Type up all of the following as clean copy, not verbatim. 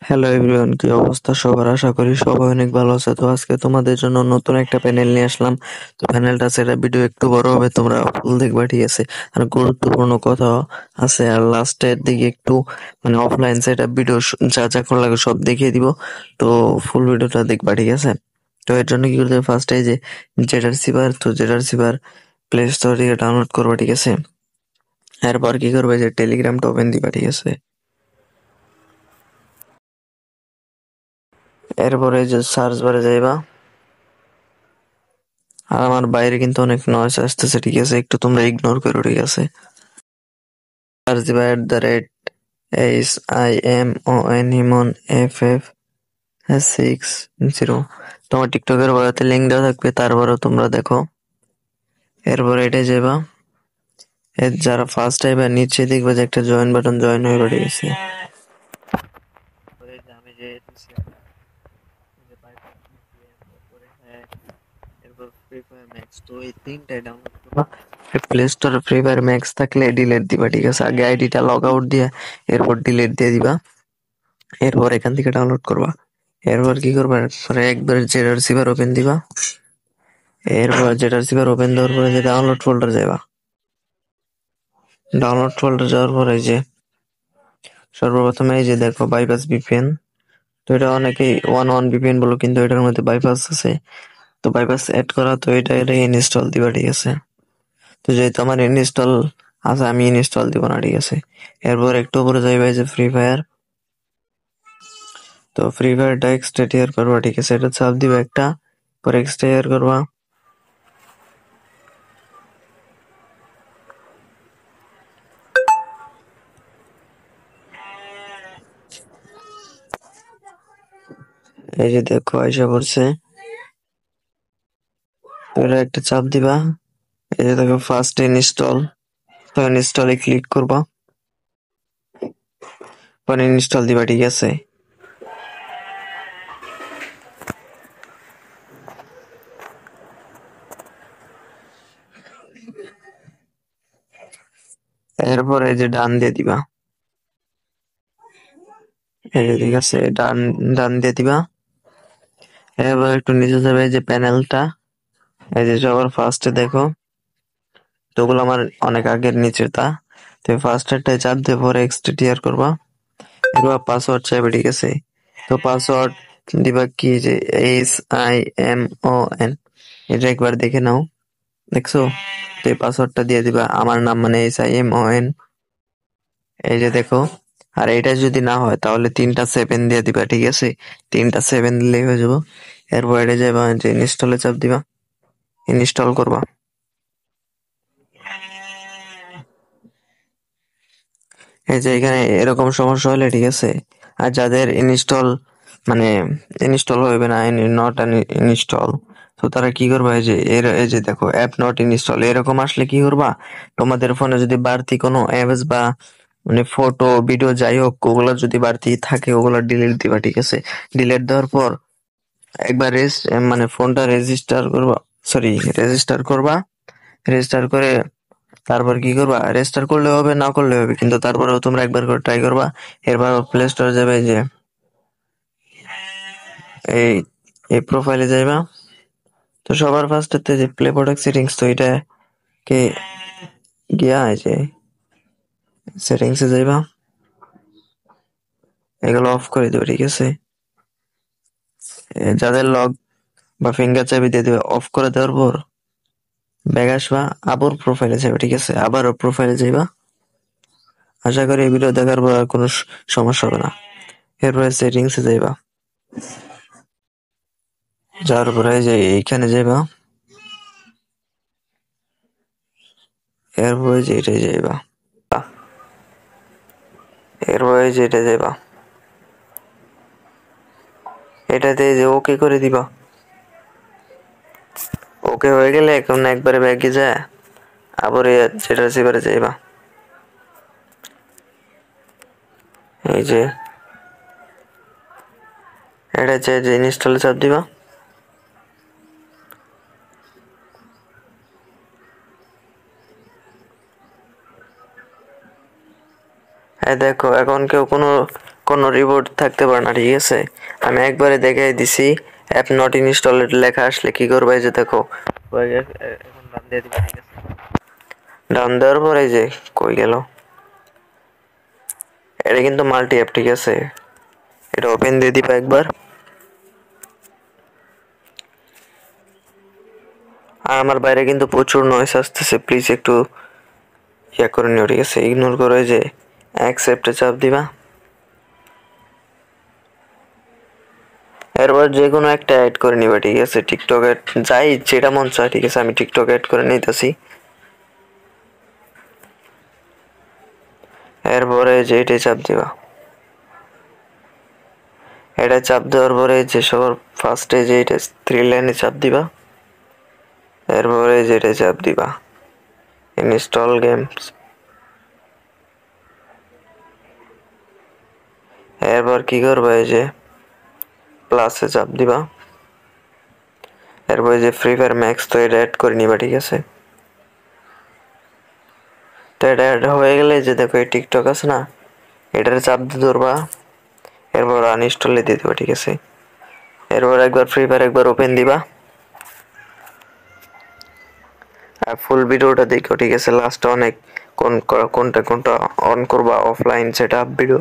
Hello everyone, কি অবস্থা সবার? আশা করি সবাই অনেক ভালো আছে। তো আজকে তোমাদের জন্য নতুন একটা প্যানেল নিয়ে আসলাম। তো প্যানেলটা সেটা ভিডিও একটু বড় হবে, তোমরা ফুল দেখবা, ঠিক আছে? আর গুরুত্বপূর্ণ কথা আছে, আর লাস্টের দিকে একটু মানে অফলাইন সেটা ভিডিও যা যা করা লাগে সব দেখিয়ে দিব। তো ফুল ভিডিওটা দেখবা, ঠিক আছে? তো এর জন্য কি করতে হবে, ফার্স্টে যে জেটার সিভার প্লে স্টোর থেকে ডাউনলোড করবা, ঠিক আছে? এরপর কি করবে, যে টেলিগ্রামটা ওপেন দিবা, ঠিক আছে? এরপরে যে সার্চ বারে যাইবা। আর আমার বাইরে কিন্তু অনেক নয়েজ আসতেছে, ঠিক আছে? একটু তোমরা ইগনোর করো, ঠিক আছে? সার্চ দিবা @HIMON হিমন FF60। তোমার টিকটকের বলাতে লিঙ্ক দেওয়া থাকবে, তারপরেও তোমরা দেখো। এরপরে এটা যাবা, যারা ফার্স্ট টাইম নিচে দেখবে যে একটা জয়েন বাটন, জয়েন হয়ে পড়ে গেছে। আমি যে এরপর ফ্রি ফায়ার ম্যাক্স, তো এই তিনটাই ডাউনলোড করবা। প্লে স্টোরে ফ্রি ফায়ার ম্যাক্স থাকলে ডিলিট দিবা, ঠিক আছে? আগে আইডিটা লগ আউট দিয়ে এরপর ডিলিট দিয়ে দিবা। এরপর এখান থেকে ডাউনলোড করবা। এরপর কি করবা, এরপরে একবার জেডারসিভার ওপেন দিবা। এরপর জেডারসিভার ওপেন দেওয়ার পরে যে ডাউনলোড ফোল্ডার যাবা। ডাউনলোড ফোল্ডার যাওয়ার পরে এই যে সর্বপ্রথমে এই যে দেখো বাইপাস ভিপিএন। তো এটা অনেকেই ওয়ান ওয়ান ভিপিএন বলো, কিন্তু এটার মধ্যে বাইপাস আছে। তো বাইপাস অ্যাড করা, তো এটা ইনস্টল দিবা, ঠিক আছে? তো যেহেতু আমার ইনস্টল আছে, আমি ইনস্টল দিব না, ঠিক আছে? এরপর একটু উপরে যাইবা, এই যে ফ্রি ফায়ার। তো ফ্রি ফায়ারটা এক্সট্রা করবা, ঠিক আছে? এটা চাপ দিবা একটা, পরে এক্সট্রা করবা। এই যে দেখো আইসা পড়ছে। তো এটা একটা চাপ দিবা। এই যে দেখো ফার্স্ট ইনস্টল, তো ইনস্টলে ক্লিক করবা, পরে ইনস্টল দিবা, ঠিক আছে? এরপর এই যে ডান দিয়ে দিবা। এই যে ঠিক আছে, ডান ডান দিয়ে দিবা। এবার একটু নিচে যাবে, এই যে প্যানেলটা, এই যে সবার ফার্স্টে দেখো। তো ওগুলো আমার অনেক আগের নিচে তা। তো ফার্স্টেরটায় চাপ দিয়ে পরে এক্সট্রা করবা। এবার পাসওয়ার্ড চাইবে, ঠিক আছে? তো পাসওয়ার্ড দিবা কি, যে SIMON, এটা একবার দেখে নাও, দেখছো? তো এই পাসওয়ার্ডটা দিয়ে দিবা, আমার নাম মানে SIMON, এই যে দেখো। আর এটা যদি না হয় তাহলে 3টা 7 দিয়ে দিবা, ঠিক আছে? 3টা 7 দিলেই হয়ে যাবো। এরপর এটা যাবা, যে ইনস্টলে চাপ দিবা, ইনস্টল করবা। এই যে এখানে এরকম সমস্যা হলে, ঠিক আছে? আর যাদের ইনস্টল মানে ইনস্টল হবে না, নট ইনস্টল, তো তারা কি করবা, এই যে দেখো অ্যাপ নট ইনস্টল এরকম আসলে কি করবা, তোমাদের ফোনে যদি বাড়তি কোনো অ্যাপস বা মানে ফটো ভিডিও যাই হোক, ওগুলো যদি বাড়তি থাকে ওগুলো ডিলিট দিবা, ঠিক আছে? ডিলিট দেওয়ার পর একবার মানে ফোনটা রেজিস্টার করবা, সরি রেজিস্টার করবা। রেজিস্টার করে তারপর কি করবা, রেজিস্টার করলে হবে, না করলে হবে, কিন্তু তারপরেও তোমরা একবার করে ট্রাই করবা। এরপর প্লে স্টোরে যাবে, এই এই প্রোফাইলে যাইবা। তো সবার ফার্স্টেতে যে প্লে প্রোডাক্ট সেটিংস, তো এটাকে গিয়া এই যে সেটিংসে যাইবা, এগুলো অফ করে দেবে, ঠিক আছে? যাদের লক বা ফিঙ্গার চাবি দিয়ে দেবে, অফ করে দেওয়ার পর ব্যাগ আসবা, আবার প্রোফাইলে যাবে, ঠিক আছে? আবারও প্রোফাইলে যাইবা। আশা করি এই ভিডিও দেখার পর আর কোনো সমস্যা হবে না। এরপরে সেটিংসে যাইবা, যাওয়ার পরে এই যে এইখানে যাইবা। এরপরে যে এটাই যাইবা, এরপরে যে এটা যাইবা, এটাতে যে ওকে করে দিবা। ওকে হয়ে গেলে এখন একবারে ব্যাগে যায়, আবার যেটা রিসিভারে যাইবা। এই যে এটা যে ইনস্টলে চাপ দিবা। এই দেখো এখন কেউ কোনো কোনো রিপোর্ট থাকতে পারে না, ঠিক আছে। আমি একবারে দেখাই দিছি, অ্যাপ নট ইনস্টলেড লেখা আসলে কি করবে, এই যে দেখো এখন ডান দিয়ে দিবা, ঠিক আছে। ডান দেওয়ার পর এই যে কই গেল, এটা কিন্তু মাল্টি অ্যাপ, ঠিক আছে। এটা ওপেন দিয়ে দিবা একবার। আর আমার বাইরে কিন্তু প্রচুর নয়েস আসতেছে, প্লিজ একটু ইয়া করে নিও, ঠিক আছে, ইগনোর করে যে অ্যাকসেপ্টে চাপ দিবা। এরপর যে কোনো একটা অ্যাড করে নিবা, ঠিক আছে। টিকটক অ্যাড যাই যেটা মন চায়, ঠিক আছে। আমি টিকটক অ্যাড করে নিতেছি। এরপরে যে এটা চাপ দিবা, এটা চাপ দেওয়ার পরে যে সবার ফার্স্টে যে এটা 3 লাইনে চাপ দিবা। এরপরে যেটা চাপ দিবা ইনস্টল গেমস। এরপর কি করবা, এই যে প্লাসে চাপ দিবা। এরপর যে ফ্রি ফায়ার ম্যাক্স, তো এটা অ্যাড করে নিবা, ঠিক আছে। তো এটা অ্যাড হয়ে গেলে যে দেখো এই টিকটক আছে না, এটার চাপ দিয়ে ধরবা। এরপর আনইনস্টলে দিয়ে দিবা, ঠিক আছে। এরপর একবার ফ্রি ফায়ার একবার ওপেন দিবা, আর ফুল ভিডিওটা দেখো, ঠিক আছে। লাস্টে অনেক কোনটা অন করবা, অফলাইন সেটআপ ভিডিও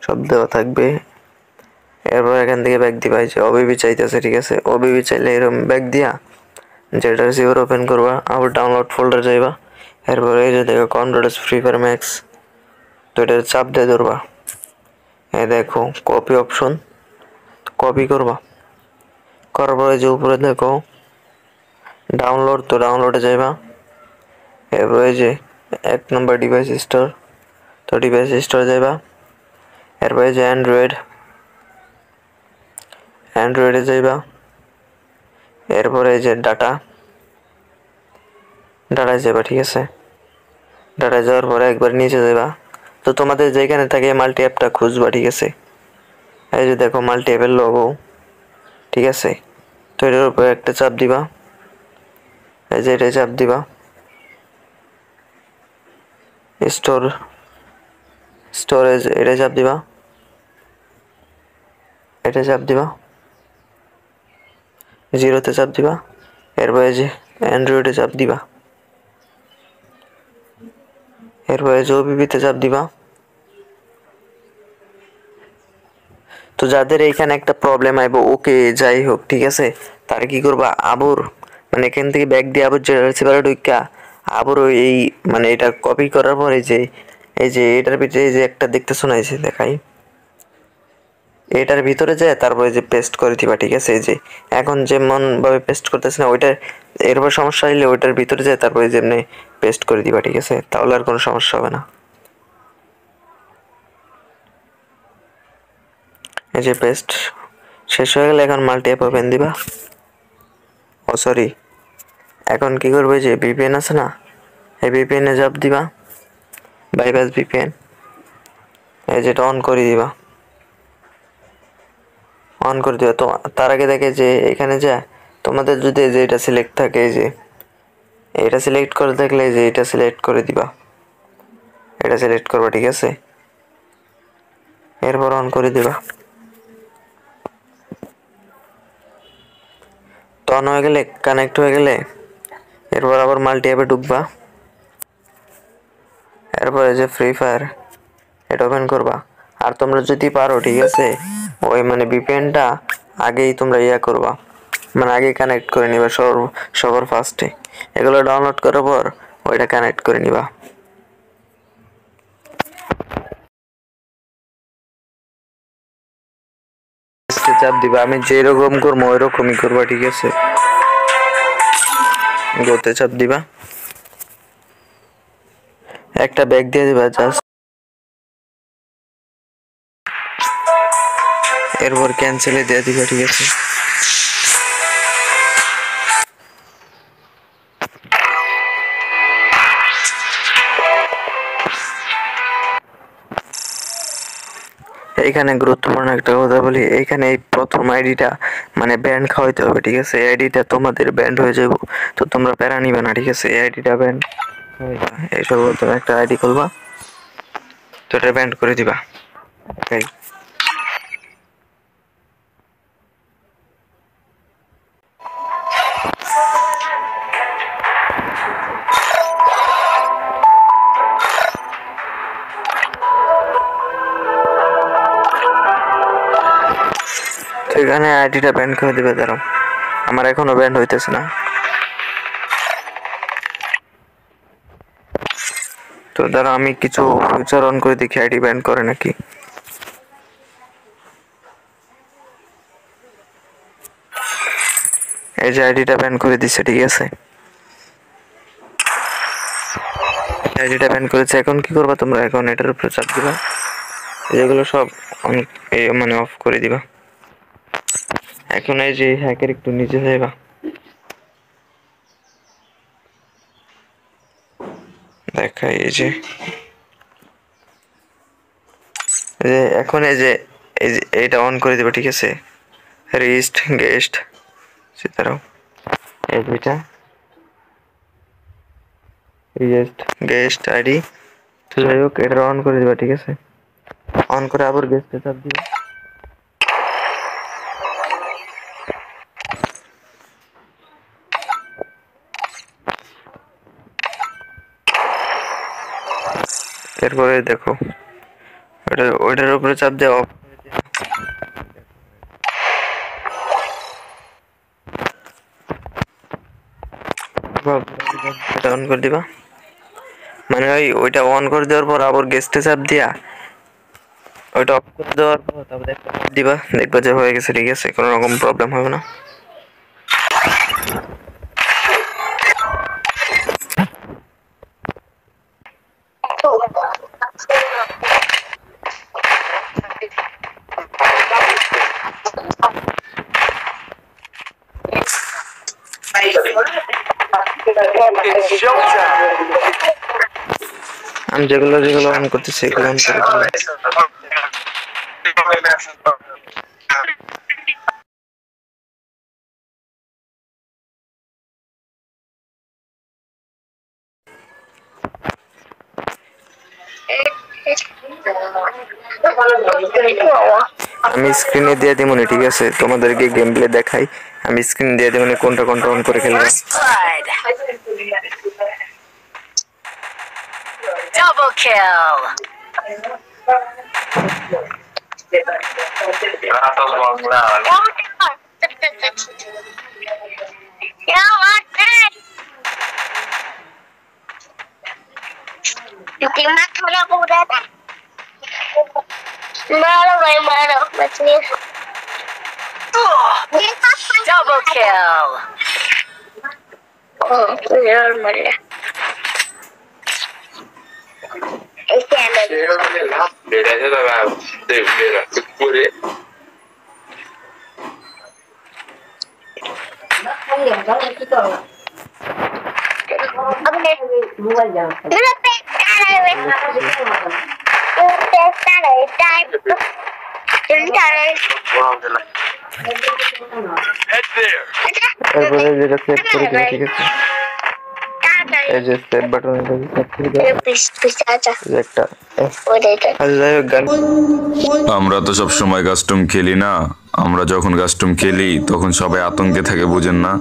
সব দেওয়া থাকবে। এরপর এখান থেকে ব্যাক দিবা, এই যে ওবিবি চাইতেছে, ঠিক আছে। ওবিবি চাইলে এরকম ব্যাক দিয়া যেটা রিসিভার ওপেন করবা, আবার ডাউনলোড ফোল্ডার যাইবা। এরপরে এই যে দেখো কনভার্টাস ফ্রি ফায়ার ম্যাক্স, তো এটা চাপ দিয়ে ধরবা। এই দেখো কপি অপশন, কপি করবা। করার পরে যে উপরে দেখো ডাউনলোড, তো ডাউনলোডে যাইবা। এরপরে যে 1 নম্বর ডিভাইস স্টোর, তো ডিভাইস স্টোরে যাইবা। এরপরে যে অ্যান্ড্রয়েডে যাইবা। এরপরে যে ডাটায় যাবা, ঠিক আছে। ডাটায় যাওয়ার পরে একবার নিচে যাবা, তো তোমাদের যেখানে থাকে মাল্টি অ্যাপটা খুঁজবা, ঠিক আছে। এই যে দেখো মাল্টি অ্যাপের লোগো, ঠিক আছে। তো এটার উপরে একটা চাপ দিবা, এই যে এটা চাপ দিবা। স্টোরেজ এটা চাপ দিবা, এটা চাপ দিবা। জিরোতে চাপ দিবা। এরপরে যে অ্যান্ড্রয়েডে চাপ দিবা। এরপরে যে ওবিবিতে চাপ দিবা। তো যাদের এইখানে একটা প্রবলেম আইব, ওকে যাই হোক, ঠিক আছে, তারা কি করবা, আবার মানে এখান থেকে ব্যাক দিয়ে আবার যে রিসিভারে ঢুকা আবার এই মানে এটা কপি করার পরে যে এই যে এটার ভিতরে এই যে একটা দেখতেছো না, এই যে দেখাই, এটার ভিতরে যায় তারপরে যে পেস্ট করে দিবা, ঠিক আছে। এই যে এখন যেমন ভাবে পেস্ট করতেছে না ওইটা, এরপর সমস্যা হইলে ওইটার ভিতরে যায় তারপরে যেমনি পেস্ট করে দিবা, ঠিক আছে, তাহলে আর কোনো সমস্যা হবে না। এই যে পেস্ট শেষ হয়ে গেলে এখন মাল্টি অ্যাপ ওপেন দিবা। ও সরি, এখন কি করবে, যে ভিপিএন আছে না, এই ভিপিএনে চাপ দিবা, বাইপাস ভিপিএন, এই যেটা অন করে দিবা। অন করে দিবা, তো তার আগে দেখে যে এখানে যা তোমাদের যদি যে এটা সিলেক্ট থাকে, এই যে এটা সিলেক্ট করে থাকলে যে এটা সিলেক্ট করে দিবা, এটা সিলেক্ট করবা, ঠিক আছে। এরপর অন করে দিবা। তো অন হয়ে গেলে, কানেক্ট হয়ে গেলে এরপর আবার মাল্টি অ্যাপে ঢুকবা। এরপরে যে ফ্রি ফায়ার এটা ওপেন করবা। আর তোমরা যদি পারো, ঠিক আছে, ওই মানে ভিপিএনটা আগেই তোমরা ইয়া করবা, মানে আগে কানেক্ট করে নিবা সবার ফার্স্টে। এগুলো ডাউনলোড করার পর ওইটা কানেক্ট করে নিবা। চাপ দিবা, আমি যেরকম করবো ওই রকমই করবা, ঠিক আছে। গোতে চাপ দিবা, একটা ব্যাগ দিয়ে দিবা জাস্ট। এরপর ক্যান্সেলে দিয়ে দিবা, ঠিক আছে। এইখানে গুরুত্বপূর্ণ একটা কথা বলি, এইখানে এই প্রথম আইডিটা মানে ব্যান্ড খাওয়াইতে হবে, ঠিক আছে। এই আইডিটা তোমাদের ব্যান্ড হয়ে যাব, তো তোমরা প্যারা নিবে না, ঠিক আছে। এই আইডিটা ব্যান্ড এইসব একটা আইডি খুলবা, তো এটা ব্যান্ড করে দিবা। এখানে আইডিটা ব্যান করে দিবে, দাঁড়াও, আমার এখনো ব্যান হইতেছে না। তো দাঁড়াও আমি কিছু ফিউচার অন করে দেখি আইডি ব্যান করে নাকি। এই যে আইডিটা ব্যান করে দিছে, ঠিক আছে, আইডিটা ব্যান করেছে। এখন কি করবা তোমরা? এখন এটার উপরে চাপ দিবা, এগুলো সব মানে অফ করে দিবা। এখন এই যে হ্যাকের একটু নিচে যাইবা, দেখাই এই যে এখন এই যে এইটা অন করে দিবা, ঠিক আছে, রিস্ট গেস্ট দাঁড়াও, এই দুইটা গেস্ট গেস্ট আইডি। তো যাই হোক এটা অন করে দিবা, ঠিক আছে, অন করে আবার গেস্টে চাপ দিবা। এরপরে দেখো ওইটার উপরে চাপ দিয়ে অফ অন করে দিবা। মানে ওইটা অন করে দেওয়ার পর আবার গেস্টে চাপ দিয়া ওইটা অফ করে দেওয়ার পর তারপরে একটা দিবা, দেখবা যে হয়ে গেছে, ঠিক আছে, কোনো রকম প্রবলেম হবে না। আমি যেগুলো যেগুলো অন করতেছি সেগুলো অন করে দিলাম। আমি স্ক্রিনে দিয়ে দিব না, ঠিক আছে, তোমাদেরকে গেম প্লে দেখাই, আমি স্ক্রিন দিয়ে দিব না কোনটা কোনটা অন করে খেলবো। Double kill. Timnas थोड़ा पूरा था मारो भाई मारो मछली double kill यार मर गया ऐसे आने मेरा है तो मैं देख मेरा पूरे अब मोबाइल जाओ मेरा पेट आ रहा है पेट आ रहा है टाइम चलता है head there এরপরে যেটা সেট করে দিই, ঠিক আছে, এই যে সেট বাটন, এটা সেট করে দাও, একটা যাই হোক গান। আমরা তো সব সময় কাস্টম খেলি না, আমরা যখন কাস্টম খেলি তখন সবাই আতঙ্কে থাকে, বুঝেন না?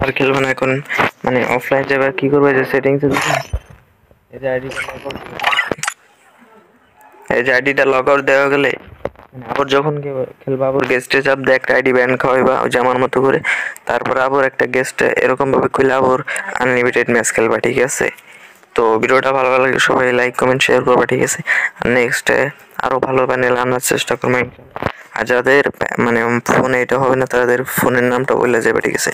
আর খেলবো না এখন, মানে অফলাইন যাবে, কি করবে, যে সেটিংস এই যে আইডিটা লগ আউট দেওয়া গেলে আবার যখন খেলবা আবার গেস্টে চাপ দিয়ে একটা আইডি ব্যান খাওয়াইবা, ওই যে আমার মতো করে, তারপর আবার একটা গেস্ট এরকম ভাবে খুলে আবার আনলিমিটেড ম্যাচ খেলবা, ঠিক আছে। তো ভিডিওটা ভালো লাগলে সবাই লাইক কমেন্ট শেয়ার করবা, ঠিক আছে। আর নেক্সটে আরো ভালো প্যানেল আনার চেষ্টা করবো। আর যাদের মানে ফোনে এটা হবে না তাদের ফোনের নামটা বলে যাবে, ঠিক আছে।